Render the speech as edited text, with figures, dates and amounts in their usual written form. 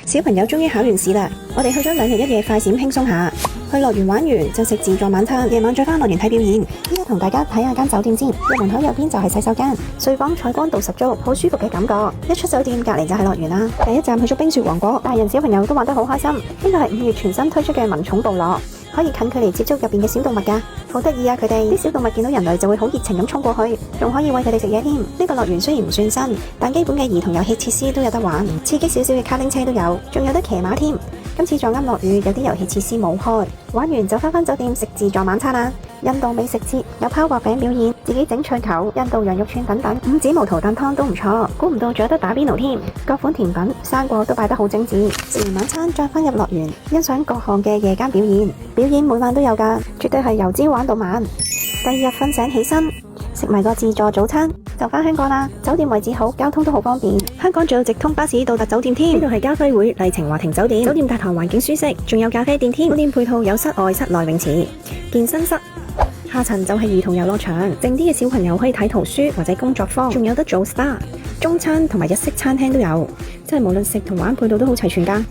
小朋友終於考完試啦，我哋去咗2日1夜快閃輕鬆下。去樂園玩完就食自助晚餐，夜晚再返樂園睇表演。依家同大家睇下間酒店先，入門口右邊就係洗手間，睡房採光度十足，好舒服嘅感覺。一出酒店隔籬就係樂園啦。第一站去咗冰雪王國，大人小朋友都玩得好開心。呢個係5月全新推出嘅萌寵部落，可以近距離接觸入邊嘅小動物㗎，好得意啊！佢哋啲小動物見到人類就會好熱情咁衝過去，仲可以餵佢哋食嘢添。呢個樂園雖然唔算新，但基本嘅兒童遊戲設施都有得玩，刺激少少嘅卡丁車都有，仲有得騎馬添。今次撞啱落雨，有啲遊戲設施冇開，玩完就返酒店食自助晚餐啦。印度美食節有拋薄餅表演，自己整脆球、印度羊肉串等等，五指毛圖燉湯都唔錯。估唔到仲有得打邊爐添，各款甜品、生果都擺得好精緻。食完晚餐再返入樂園，欣賞各項嘅夜間表演，表演每晚都有㗎，絕對係由朝玩到晚。第2日瞓醒起身，食埋個自助早餐，就返香港啦。酒店位置好，交通都好方便。香港仲有直通巴士到達酒店添。呢度係家輝會麗晴華庭酒店，酒店大堂環境舒適，仲有咖啡店添。酒店配套有室外、室內泳池、健身室。下層就係兒童遊樂場，靜啲嘅小朋友可以睇圖書或者工作坊，仲有得做 SPA。中餐同埋日式餐廳都有，真係無論食同玩配套都好齊全㗎。